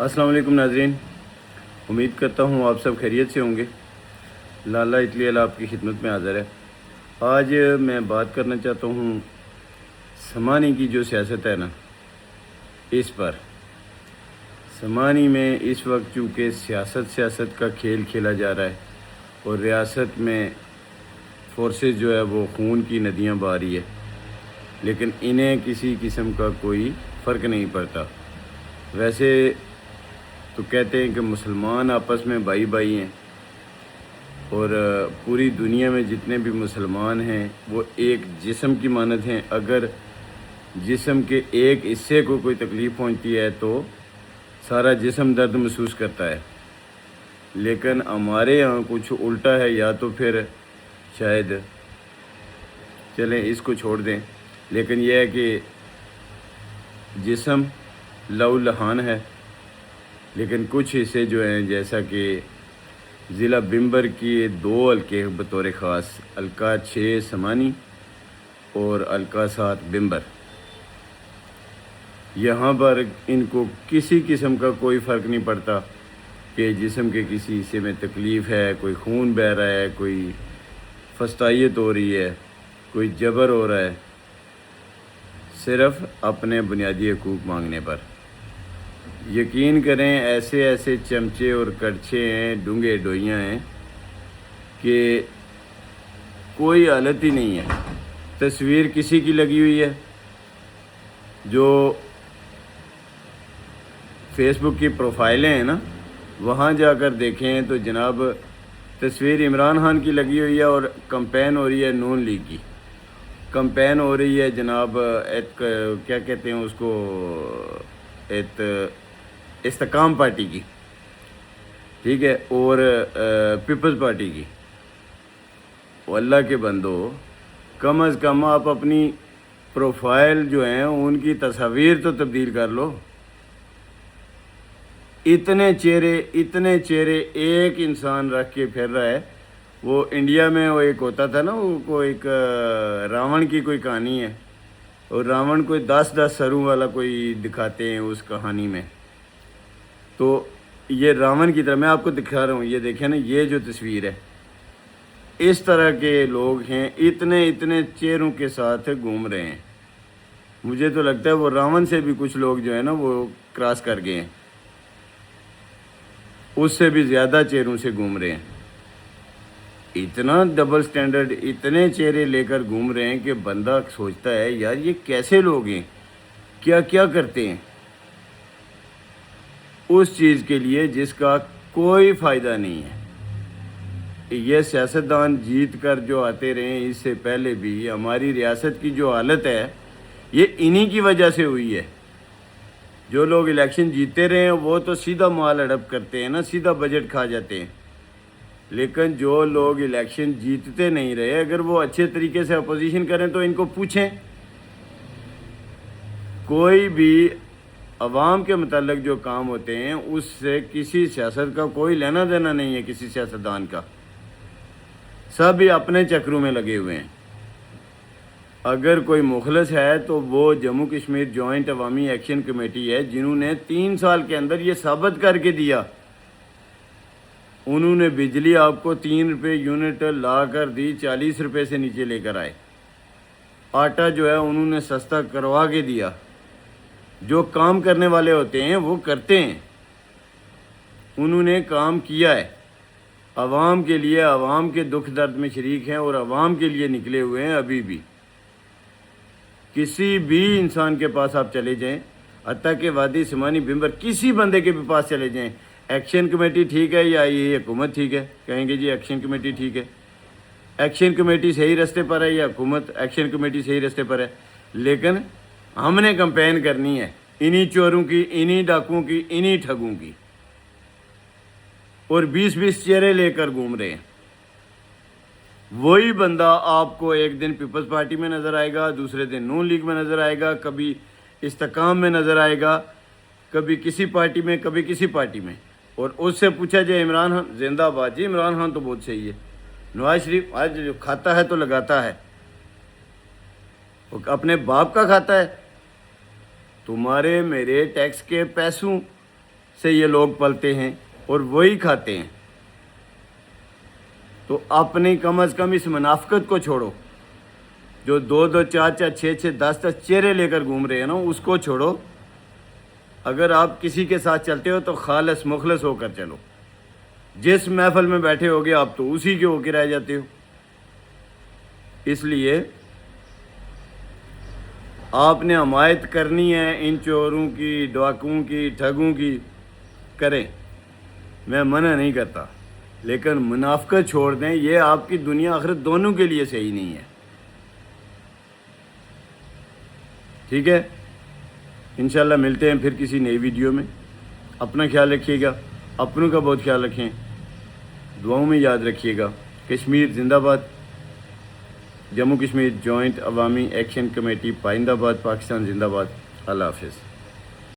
السلام علیکم ناظرین، امید کرتا ہوں آپ سب خیریت سے ہوں گے۔ لالا اٹلی والا آپ کی خدمت میں حاضر ہے۔ آج میں بات کرنا چاہتا ہوں سمانی کی جو سیاست ہے نا، اس پر۔ سمانی میں اس وقت چونکہ سیاست کا کھیل کھیلا جا رہا ہے اور ریاست میں فورسز جو ہے وہ خون کی ندیاں بہا رہی ہے، لیکن انہیں کسی قسم کا کوئی فرق نہیں پڑتا۔ ویسے تو کہتے ہیں کہ مسلمان آپس میں بھائی بھائی ہیں، اور پوری دنیا میں جتنے بھی مسلمان ہیں وہ ایک جسم کی مانند ہیں۔ اگر جسم کے ایک حصے کو کوئی تکلیف پہنچتی ہے تو سارا جسم درد محسوس کرتا ہے، لیکن ہمارے یہاں کچھ الٹا ہے، یا تو پھر شاید چلیں اس کو چھوڑ دیں، لیکن یہ ہے کہ جسم لہو لہان ہے، لیکن کچھ حصے جو ہیں جیسا کہ ضلع بمبر کی 2 حلقے بطور خاص، حلقہ 6 سمانی اور حلقہ 7 بمبر، یہاں پر ان کو کسی قسم کا کوئی فرق نہیں پڑتا کہ جسم کے کسی حصے میں تکلیف ہے، کوئی خون بہہ رہا ہے، کوئی فسطائیت ہو رہی ہے، کوئی جبر ہو رہا ہے، صرف اپنے بنیادی حقوق مانگنے پر۔ یقین کریں ایسے ایسے چمچے اور کڑچے ہیں، ڈونگے ڈوئیاں ہیں کہ کوئی حالت ہی نہیں ہے۔ تصویر کسی کی لگی ہوئی ہے جو فیس بک کی پروفائلیں ہیں نا، وہاں جا کر دیکھیں تو جناب تصویر عمران خان کی لگی ہوئی ہے اور کمپین ہو رہی ہے نون لیگ کی، کمپین ہو رہی ہے جناب کیا کہتے ہیں اس کو، استحکام پارٹی کی، ٹھیک ہے، اور پیپلز پارٹی کی۔ اللہ کے بندو، کم از کم آپ اپنی پروفائل جو ہیں ان کی تصاویر تو تبدیل کر لو۔ اتنے چہرے ایک انسان رکھ کے پھر رہا ہے۔ وہ انڈیا میں وہ ایک ہوتا تھا نا، وہ ایک راون کی کوئی کہانی ہے، اور راون کوئی 10 سروں والا کوئی دکھاتے ہیں اس کہانی میں، تو یہ راون کی طرح میں آپ کو دکھا رہا ہوں، یہ دیکھیں نا، یہ جو تصویر ہے، اس طرح کے لوگ ہیں، اتنے چہروں کے ساتھ گھوم رہے ہیں۔ مجھے تو لگتا ہے وہ راون سے بھی کچھ لوگ جو ہے نا وہ کراس کر گئے ہیں، اس سے بھی زیادہ چہروں سے گھوم رہے ہیں۔ اتنا ڈبل سٹینڈرڈ، اتنے چہرے لے کر گھوم رہے ہیں کہ بندہ سوچتا ہے یار یہ کیسے لوگ ہیں، کیا کیا کرتے ہیں اس چیز کے لیے جس کا کوئی فائدہ نہیں ہے۔ یہ سیاستدان جیت کر جو آتے رہے ہیں، اس سے پہلے بھی ہماری ریاست کی جو حالت ہے یہ انہی کی وجہ سے ہوئی ہے۔ جو لوگ الیکشن جیتے رہے ہیں وہ تو سیدھا مال ہڑپ کرتے ہیں نا، سیدھا بجٹ کھا جاتے ہیں، لیکن جو لوگ الیکشن جیتتے نہیں رہے، اگر وہ اچھے طریقے سے اپوزیشن کریں تو ان کو پوچھیں۔ کوئی بھی عوام کے متعلق جو کام ہوتے ہیں اس سے کسی سیاست کا کوئی لینا دینا نہیں ہے، کسی سیاستدان کا، سب ہی اپنے چکروں میں لگے ہوئے ہیں۔ اگر کوئی مخلص ہے تو وہ جموں کشمیر جوائنٹ عوامی ایکشن کمیٹی ہے، جنہوں نے 3 سال کے اندر یہ ثابت کر کے دیا۔ انہوں نے بجلی آپ کو 3 روپے یونٹ لا کر دی، 40 روپے سے نیچے لے کر آئے۔ آٹا جو ہے انہوں نے سستا کروا کے دیا۔ جو کام کرنے والے ہوتے ہیں وہ کرتے ہیں، انہوں نے کام کیا ہے، عوام کے لیے، عوام کے دکھ درد میں شریک ہیں اور عوام کے لیے نکلے ہوئے ہیں۔ ابھی بھی کسی بھی انسان کے پاس آپ چلے جائیں، حتیٰ کہ وادی سمانی بمبر کسی بندے کے بھی پاس چلے جائیں، ایکشن کمیٹی ٹھیک ہے یا یہ حکومت ٹھیک ہے، کہیں گے جی ایکشن کمیٹی ٹھیک ہے، ایکشن کمیٹی صحیح رستے پر ہے یا حکومت، ایکشن کمیٹی صحیح رستے پر ہے۔ لیکن ہم نے کمپین کرنی ہے انہی چوروں کی، انہی ڈاکوؤں کی، انہی ٹھگوں کی، اور 20 چہرے لے کر گھوم رہے ہیں۔ وہی بندہ آپ کو ایک دن پیپلز پارٹی میں نظر آئے گا، دوسرے دن نون لیگ میں نظر آئے گا، کبھی استحکام میں نظر آئے گا، کبھی کسی پارٹی میں، کبھی کسی پارٹی میں۔ اور اس سے پوچھا جائے عمران خان زندہ باد، جی عمران خان تو بہت صحیح ہے، نواز شریف آج جو کھاتا ہے تو لگاتا ہے، وہ اپنے باپ کا کھاتا ہے۔ تمہارے میرے ٹیکس کے پیسوں سے یہ لوگ پلتے ہیں اور وہی کھاتے ہیں، تو اپنے کم از کم اس منافقت کو چھوڑو، جو 2 4 6 10 چہرے لے کر گھوم رہے ہیں نا، اس کو چھوڑو۔ اگر آپ کسی کے ساتھ چلتے ہو تو خالص مخلص ہو کر چلو، جس محفل میں بیٹھے ہوگے آپ تو اسی کے ہو کے رہ جاتے ہو۔ اس لیے آپ نے حمایت کرنی ہے ان چوروں کی، ڈاکوؤں کی، ٹھگوں کی، کریں، میں منع نہیں کرتا، لیکن منافقت چھوڑ دیں، یہ آپ کی دنیا آخرت دونوں کے لیے صحیح نہیں ہے۔ ٹھیک ہے، انشاءاللہ ملتے ہیں پھر کسی نئی ویڈیو میں۔ اپنا خیال رکھیے گا، اپنوں کا بہت خیال رکھیں، دعاؤں میں یاد رکھیے گا۔ کشمیر زندہ باد، جموں کشمیر جوائنٹ عوامی ایکشن کمیٹی پائندہ آباد، پاکستان زندہ باد۔ اللہ حافظ۔